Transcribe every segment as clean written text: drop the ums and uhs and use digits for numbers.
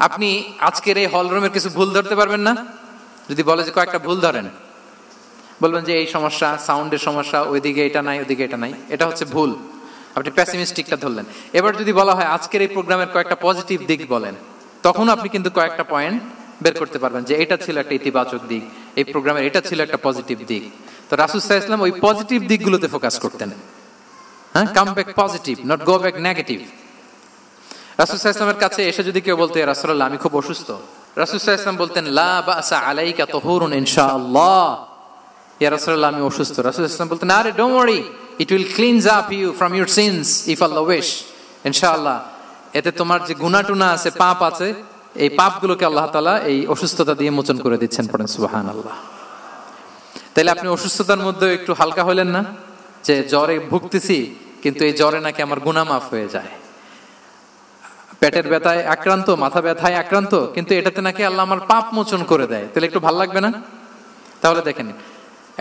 আপনি আজকের এই হল রুমের কিছু ভুল ধরতে পারবেন না? যদি বলে যে কয়েকটা ভুল ধরেন, বলবেন যে এই সমস্যা, সাউন্ডের সমস্যা, ওইদিকে এটা নাই, ওইদিকে এটা নাই, এটা হচ্ছে ভুল। আপনি প্যাসিমিস্টিকটা ধরলেন। এবার যদি বলা হয় আজকের এই প্রোগ্রামের কয়েকটা পজিটিভ দিক বলেন, তখন আপনি কিন্তু কয়েকটা পয়েন্ট বের করতে পারবেন যে এটা ছিল একটা ইতিবাচক দিক, এই প্রোগ্রামের এটা ছিল একটা পজিটিভ দিক। তো রাসূল সাল্লাল্লাহু আলাইহি ওয়াসাল্লাম ওই পজিটিভ দিকগুলোতে ফোকাস করতেন। হ্যাঁ, come back positive, not go back negative. রাসূল সাল্লাল্লাহু আলাইহি ওয়াসাল্লামের কাছে এসে যদি কেউ বলতো ইয়া রাসূলুল্লাহ আমি খুব অসুস্থ, রাসূল সাল্লাল্লাহু আলাইহি ওয়াসাল্লাম বলতেন লা বাসা আলাইকা তুহুরুন ইনশাআল্লাহ। ইয়া রাসূলুল্লাহ আমি অসুস্থ, রাসূল সাল্লাল্লাহু আলাইহি ওয়াসাল্লাম বলতেন আরে don't worry, it will cleanse up you from your sins if Allah wish. ইনশাআল্লাহ এতে তোমার যে গুনাহ টুনা আছে, পাপ আছে, এই পাপগুলোকে আল্লাহ তাআলা এই অসুস্থতা দিয়ে মোচন করে দিচ্ছেন। পড়েন সুবহানাল্লাহ। তাইলে আপনি অসুস্থতার মধ্যে একটু হালকা হলেন না, যে জ্বরে ভুগতেছি কিন্তু এই জ্বরে নাকি আমার গুনাহ মাফ হয়ে যায়। পেটের ব্যথায় আক্রান্ত, মাথা ব্যথায় আক্রান্ত, কিন্তু এটাতে নাকি আল্লাহ আমার পাপ মোচন করে দেয়, তাহলে একটু ভালো লাগবে না? তাহলে দেখেন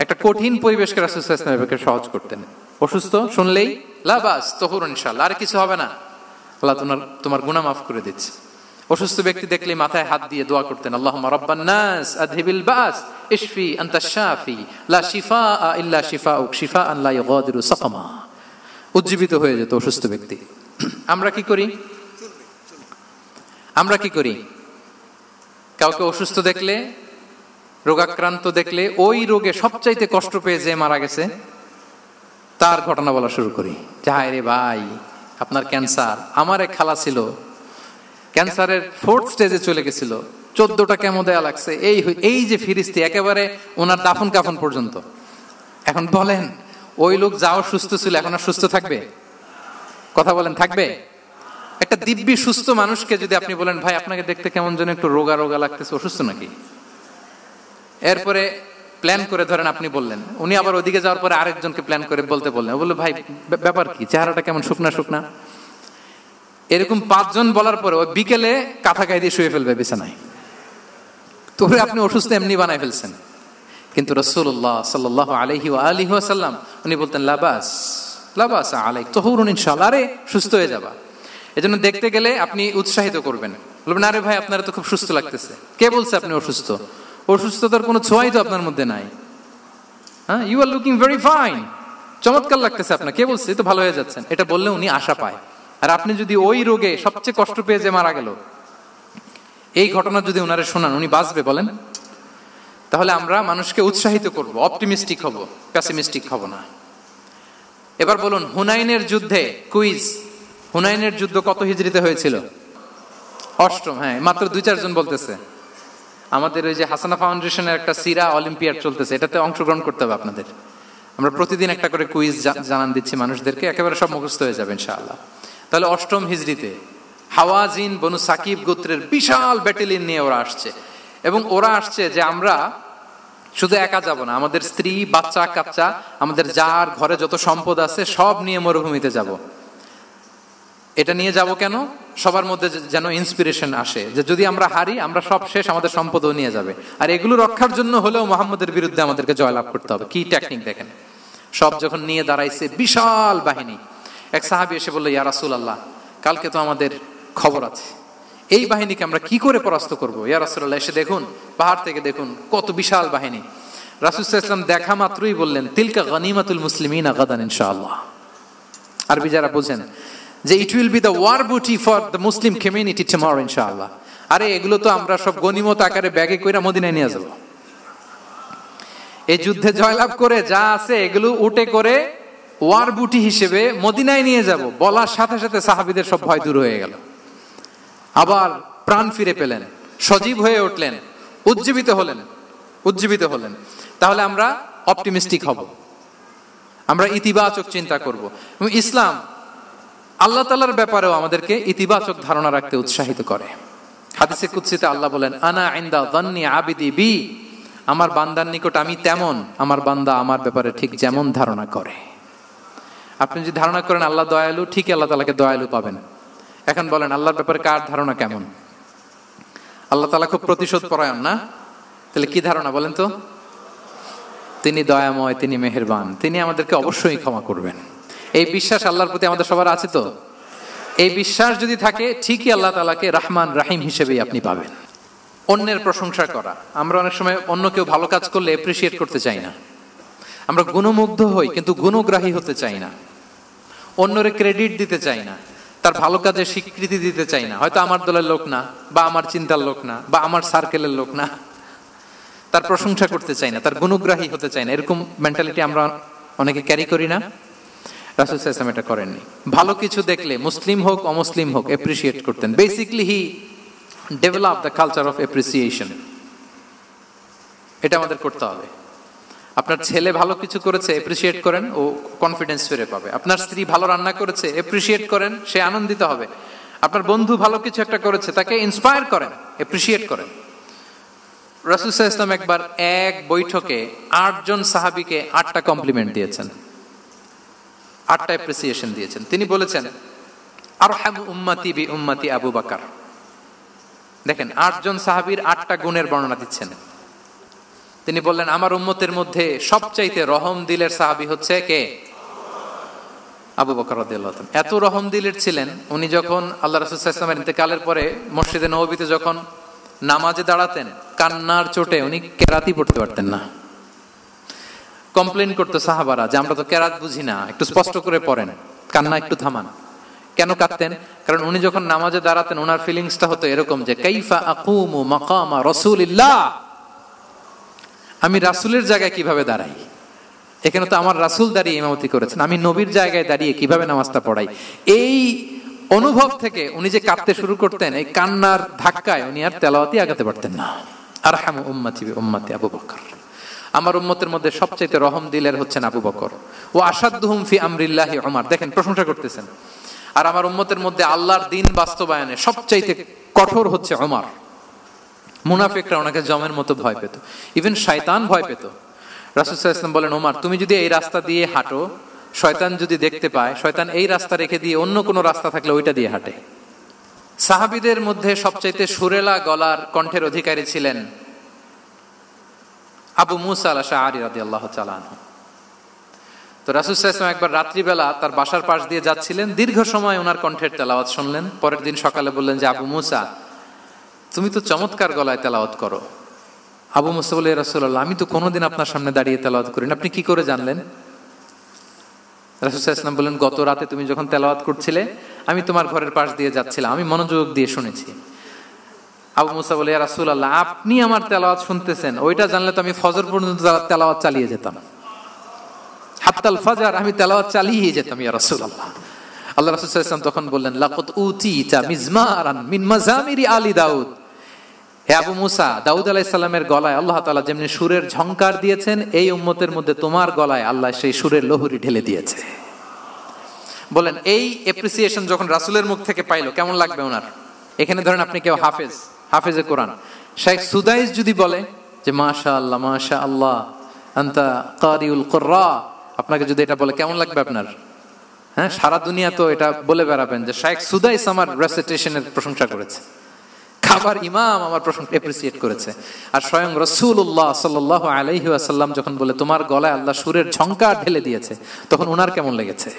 একটা কঠিন পরিবেশকে রাসূল সাল্লাল্লাহু আলাইহি ওয়াসাল্লাম সহজ করতেন। অসুস্থ শুনলেই লা বাস তুহুরুন ইনশাআল্লাহ, আর কিছু হবে না, আল্লাহ তোমার গুনাহ মাফ করে দিচ্ছে। অসুস্থ ব্যক্তি দেখলেই মাথায় হাত দিয়ে দোয়া করতেন আল্লাহুম্মা রাব্বান নাস আযহিবিল বাস ইশফি আনতাশ শাফি লা শিফাআ ইল্লা শিফাউক শিফাআন লা ইগাদিরু সাকামা। উজ্জীবিত হয়ে যেত অসুস্থ ব্যক্তি। আমরা কি করি? কাউকে অসুস্থ দেখলে, রোগাক্রান্ত দেখলে, ওই রোগে সবচাইতে কষ্ট পেয়ে যে মারা গেছে তার ঘটনা বলা শুরু করি। হায় রে ভাই, আপনার ক্যান্সার, আমার এক খালা ছিল ক্যান্সারের 4th স্টেজে চলে গেছিল, 14টা কেমো দেয়া লাগছে, এই যে ফিরিস্তি একেবারে ওনার দাফন কাফন পর্যন্ত। এখন বলেন ওই লোক যাও সুস্থ ছিল, এখন আর সুস্থ থাকবে? কথা বলেন, থাকবে? একটা দিব্যি সুস্থ মানুষকে যদি আপনি বলেন ভাই আপনাকে দেখতে কেমন যেন একটু রোগা রোগা লাগতেছে, অসুস্থ নাকি? এরপরে প্ল্যান করে ধরেন আপনি বললেন, উনি আবার ওদিকে যাওয়ার পরে আরেকজনকে প্ল্যান করে বলতে বললেন, বললো ভাই ব্যাপার কি, চেহারাটা কেমন শুকনা শুকনা। এরকম 5 জন বলার পরে ওই বিকেলে কাঁথা গায়ে দিয়ে শুয়ে ফেলবে বিছানায়। তো আপনি অসুস্থ এমনি বানায় ফেলছেন। কিন্তু রাসূলুল্লাহ সাল্লাল্লাহু আলাইহি ওয়া আলিহি ওয়াসাল্লাম উনি বলতেন লা বাস আলাইক তুহুরুন ইনশাআল্লাহ, আরে সুস্থ হয়ে যাবা। এজন্য দেখতে গেলে আপনি উৎসাহিত করবেন, বলবেন আরে ভাই আপনারা তো খুব সুস্থ লাগতেছে। কে বলছে আপনি অসুস্থ? অসুস্থতার কোনো ছোঁয়াই তো আপনার মধ্যে নাই। হ্যাঁ, you are looking very fine, চমৎকার লাগতেছে আপনার, কে বলছে? তো ভালো হয়ে যাচ্ছেন। এটা বললে উনি আশা পায়। আর আপনি যদি ওই রোগে সবচেয়ে কষ্ট পেয়ে যে মারা গেল, এই ঘটনা যদি ওনারে শোনান, উনি বাঁচবে বলেন? তাহলে আমরা মানুষকে উৎসাহিত করব, অপটিমিস্টিক হব, প্যাসিমিস্টিক হব না। এবার বলুন হুনাইনের যুদ্ধে, কুইজ, হুনাইনের যুদ্ধ কত হিজরিতে হয়েছিল? 8ম। হ্যাঁ, মাত্র 2-4 জন বলতেছে। আমাদের ওই যে হাসানা ফাউন্ডেশনের একটা সিরা অলিম্পিয়াড চলতেছে, এটাতে অংশগ্রহণ করতে হবে আপনাদের। আমরা প্রতিদিন একটা করে কুইজ জানান দিচ্ছি মানুষদেরকে, একেবারে সব মুখস্থ হয়ে যাবে ইনশাআল্লাহ। তাহলে 8ম হিজরিতে হাওয়াজিন বনু সাকিব গোত্রের বিশাল ব্যাটালিয়ন নিয়ে ওরা আসছে, এবং ওরা আসছে যে আমরা শুধু একা যাব না, আমাদের স্ত্রী বাচ্চা কাচ্চা, আমাদের যার ঘরে যত সম্পদ আছে সব নিয়ে মরুভূমিতে যাব। এটা নিয়ে যাব কেন? সবার মধ্যে যেন ইন্সপিরেশন আসে যে যদি আমরা হারি, আমরা সব শেষ, আমাদের সম্পদও নিয়ে যাবে। আর এগুলো রক্ষার জন্য হলেও মুহাম্মদের বিরুদ্ধে আমাদেরকে জয়লাভ করতে হবে। কি টেকনিক দেখেন! সব যখন নিয়ে দাঁড়াইছে বিশাল বাহিনী, এক সাহাবী এসে বলল ইয়া রাসূলুল্লাহ, কালকে তো আমাদের খবর আছে, এই বাহিনীকে আমরা কি করে পরাস্ত করব? ইয়া রাসূলুল্লাহ এসে দেখুন, পাহাড় থেকে দেখুন কত বিশাল বাহিনী। রাসূল সাল্লাল্লাহু আলাইহি ওয়াসাল্লাম দেখা মাত্রই বললেন তিলকা গনিমাতুল মুসলিমিনা গাদান ইনশাআল্লাহ। আরবি যারা বুঝেন যে it will be the war booty for the Muslim community tomorrow ইনশাআল্লাহ। আরে এগুলো তো আমরা সব গনিমত আকারে ব্যাগে কইরা মদিনায় নিয়ে যাব। এই যুদ্ধে জয়লাভ করে যা আছে এগুলো উটে করে ওয়ার বুটি হিসেবে মদিনায় নিয়ে যাব। বলার সাথে সাথে সাহাবীদের সব ভয় দূর হয়ে গেল, আবার প্রাণ ফিরে পেলেন, সজীব হয়ে উঠলেন, উজ্জীবিত হলেন। তাহলে আমরা অপটিমিস্টিক হব, আমরা ইতিবাচক চিন্তা করব। এবং ইসলাম আল্লাহ তাআলার ব্যাপারেও আমাদেরকে ইতিবাচক ধারণা রাখতে উৎসাহিত করে। হাদিসে কুদসিতে আল্লাহ বলেন আনা ইনদা যান্নি আবিদি বি, আমার বান্দার নিকট আমি তেমন, আমার বান্দা আমার ব্যাপারে ঠিক যেমন ধারণা করে। আপনি যদি ধারণা করেন আল্লাহ দয়ালু, ঠিক আল্লাহ তাআলাকে দয়ালু পাবেন। এখন বলেন আল্লাহর ব্যাপারে কার ধারণা কেমন? আল্লাহ তাআলা খুব প্রতিশোধ পরায়ণ না? তাহলে কি ধারণা বলেন তো? তিনি দয়াময়, তিনি মেহেরবান, তিনি আমাদেরকে অবশ্যই ক্ষমা করবেন। এই বিশ্বাস আল্লাহর প্রতি আমাদের সবার আছে তো? এই বিশ্বাস যদি থাকে ঠিকই আল্লাহ তাআলাকে রহমান রাহিম হিসেবেই আপনি পাবেন। অন্যের প্রশংসা করা, আমরা অনেক সময় অন্য কেউ ভালো কাজ করলে এপ্রিসিয়েট করতে চাই না, আমরা গুণমুগ্ধ হই কিন্তু গুণগ্রাহী হতে চাই না, অন্যরে ক্রেডিট দিতে চাই না, তার ভালো কাজে স্বীকৃতি দিতে চাই না। হয়তো আমার দলের লোক না, বা আমার চিন্তার লোক না, বা আমার সার্কেলের লোক না, তার প্রশংসা করতে চাই না, তার গুণগ্রাহী হতে চাই না। এরকম মেন্টালিটি আমরা অনেকে ক্যারি করি না? রাসূল সাল্লাল্লাহু আলাইহি ওয়াসাল্লাম এটা করেননি। ভালো কিছু দেখলে মুসলিম হোক অমুসলিম হোক এপ্রিসিয়েট করতেন। Basically he develop the culture of appreciation. এটা আমাদের করতে হবে। আপনার ছেলে ভালো কিছু করেছে, এপ্রিসিয়েট করেন, ও কনফিডেন্স ফিরে পাবে। আপনার স্ত্রী ভালো রান্না করেছে, এপ্রিসিয়েট করেন, সে আনন্দিত হবে। আপনার বন্ধু ভালো কিছু একটা করেছে, তাকে ইন্সপায়ার করেন, এপ্রিসিয়েট করেন। রাসূল সাল্লাল্লাহু আলাইহি ওয়াসাল্লাম একবার এক বৈঠকে 8 জন সাহাবীকে 8টা কমপ্লিমেন্ট দিয়েছেন, 8টা এপ্রিসিয়েশন দিয়েছেন। তিনি বলেছেন আরহামু উম্মতি বি উম্মতি আবু বকর। দেখেন 8 জন সাহাবীর 8টা গুণের বর্ণনা দিচ্ছেন। তিনি বললেন আমার উম্মতের মধ্যে সবচাইতে রহম দিলের সাহাবী হচ্ছে কে? আবু বকর রাদিয়াল্লাহু তাআলা। এত রহম দিলের ছিলেন, উনি যখন আল্লাহ রাসূল সাল্লাল্লাহু আলাইহি ওয়াসাল্লামের ইন্তেকালের পরে মসজিদে নববীতে যখন নামাজে দাঁড়াতেন, কান্নার চোটে উনি কেরাতই পড়তে পারতেন না। কমপ্লেন করতো সাহাবারা যে আমরা তো কেরাত বুঝি না, একটু স্পষ্ট করে পড়েন, কান্না একটু থামান। কেন কাঁদতেন? কারণ উনি যখন নামাজে দাঁড়াতেন ওনার ফিলিংসটা হতো এরকম যে কাইফা আকুমু মাকামা রাসূলিল্লাহ, আমি রাসূলের জায়গায় কিভাবে দাঁড়াই? এখানে তো আমার রাসূল দাঁড়িয়ে ইমামতি করেছেন, আমি নবীর জায়গায় দাঁড়িয়ে কিভাবে নামাজটা পড়াই? এই অনুভব থেকে উনি যে কাঁদতে শুরু করতেন, এই কান্নার ধাক্কায় উনি আর তেলাওয়াতই আগাতে পারতেন না। আরহামু উম্মতি বি উম্মতি আবু বকর। আমার উম্মতের মধ্যে সবচেয়ে রহম দিলের হচ্ছেন আবু বকর। ও আসাদ্দুহুম ফি আমরিল্লাহি উমর। দেখেন প্রশংসা করতেছেন। আর আমার উম্মতের মধ্যে আল্লাহর দ্বীন বাস্তবায়নে সবচাইতে কঠোর হচ্ছে ওমর। মুনাফিকরা ওনাকে জমের মতো ভয় পেত, ইভেন শয়তান ভয় পেত। রাসূল সাল্লাল্লাহু আলাইহি ওয়াসাল্লাম বলেন ওমর তুমি যদি এই রাস্তা দিয়ে হাঁটো, শয়তান যদি দেখতে পায়, শয়তান এই রাস্তা রেখে দিয়ে অন্য কোনো রাস্তা থাকলে ওইটা দিয়ে হাঁটে। সাহাবীদের মধ্যে সবচাইতে সুরেলা গলার কণ্ঠের অধিকারী ছিলেন আবু মুসা আল-আশআরী রাদিয়াল্লাহু তাআলা আনহু। তো রাসূল সাল্লাল্লাহু আলাইহি ওয়াসাল্লাম একবার রাত্রিবেলা তার বাসার পাশ দিয়ে যাচ্ছিলেন, দীর্ঘ সময় ওনার কণ্ঠের তেলাওয়াত শুনলেন। পরের দিন সকালে বললেন যে আবু মুসা তুমি তো চমৎকার গলায় তেলাওয়াত করো। আবু মুসা বলে রাসূলুল্লাহ আমি তো কোনোদিন আপনার সামনে দাঁড়িয়ে তেলাওয়াত করি না, আপনি কি করে জানলেন? রাসূল সাল্লাল্লাহু আলাইহি ওয়াসাল্লাম বললেন গত রাতে তুমি যখন তেলাওয়াত করছিলে আমি তোমার ঘরের পাশ দিয়ে যাচ্ছিলাম, আমি মনোযোগ দিয়ে শুনেছি। আবু মুসা বলে ইয়া রাসূলুল্লাহ আপনি আমার তেলাওয়াত শুনতেছেন, ওইটা জানলে তো আমি ফজর পর্যন্ত তেলাওয়াত চালিয়ে যেতাম, হাত্তাল ফাজর আমি তেলাওয়াত চালিয়ে যেতাম ইয়া রাসূলুল্লাহ। আল্লাহ রাসূল সাল্লাল্লাহু আলাইহি ওয়াসাল্লাম তখন বললেন লাকাদ উতিতা মিজমারান মিন মাজামিরি আলি দাউদ। হে আবু মুসা, দাউদ আলাইহিস সালামের গলায় আল্লাহ তাআলা যেমনি সুরের ঝংকার দিয়েছেন, এই উম্মতের মধ্যে তোমার গলায় আল্লাহ সেই সুরের লহরী ঢেলে দিয়েছে। বলেন এই এপ্রিসিয়েশন যখন রাসূলের মুখ থেকে পাইলো কেমন লাগবে ওনার? এখানে ধরেন আপনি কেউ হাফেজে কোরআন শেখ সুদাইস যদি বলে যে মাশাআল্লাহ মাশাআল্লাহ আনতা কারিউল কুররা, আপনাকে যদি এটা বলে কেমন লাগবে আপনার? হ্যাঁ, সারা দুনিয়া তো এটা বলে বেড়াবেন যে শেখ সুদাইস আমার রেসিটেশনের প্রশংসা করেছে, খাবার ইমাম আমার প্রশংসা এপ্রিসিয়েট করেছে। আর স্বয়ং রাসূলুল্লাহ সাল্লাল্লাহু আলাইহি ওয়াসাল্লাম যখন বলে তোমার গলায় আল্লাহ সুরের ঝংকার ঢেলে দিয়েছে, তখন ওনার কেমন লেগেছে?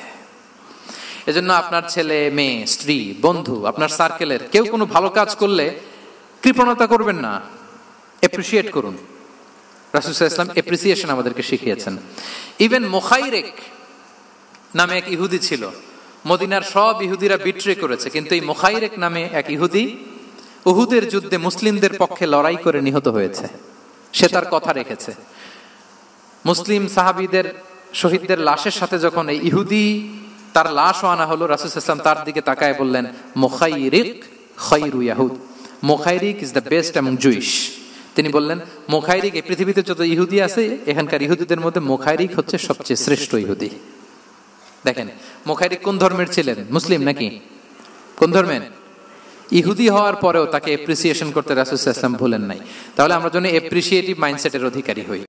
এজন্য আপনার ছেলে মেয়ে স্ত্রী বন্ধু আপনার সার্কেলের কেউ কোনো ভালো কাজ করলে কৃপণতা করবেন না, এপ্রিসিয়েট করুন। রাসূল সাল্লাল্লাহু আলাইহি ওয়াসাল্লাম এপ্রিসিয়েশন আমাদেরকে শিখিয়েছেন। ইভেন মুখাইরিক নামে এক ইহুদি ছিল, মদিনার সব ইহুদিরা বিট্রে করেছে, কিন্তু এই মুখাইরিক নামে এক ইহুদি উহুদের যুদ্ধে মুসলিমদের পক্ষে লড়াই করে নিহত হয়েছে। সে তার কথা রেখেছে। মুসলিম সাহাবীদের শহীদদের লাশের সাথে যখন এই ইহুদি তার লাশও আনা হলো, রাসূল সাল্লাল্লাহু আলাইহি ওয়াসাল্লাম তার দিকে তাকায় বললেন মুখাইরিক খায়রু ইয়াহুদ, Mukhairiq is the best among Jewish. তিনি বললেন মুখাইরিক এই পৃথিবীতে যত ইহুদি আছে এখানকার ইহুদিদের মধ্যে মুখাইরিক হচ্ছে সবচেয়ে শ্রেষ্ঠ ইহুদি। দেখেন মুখাইরিক কোন ধর্মের ছিলেন? মুসলিম নাকি কোন ধর্মের? ইহুদি হওয়ার পরেও তাকে এপ্রিসিয়েশন করতে রাসূল সাল্লাল্লাহু আলাইহি ওয়াসাল্লাম ভুলেন নাই। তাহলে আমরা যেন এপ্রিসিয়েটিভ মাইন্ডসেটের অধিকারী হই।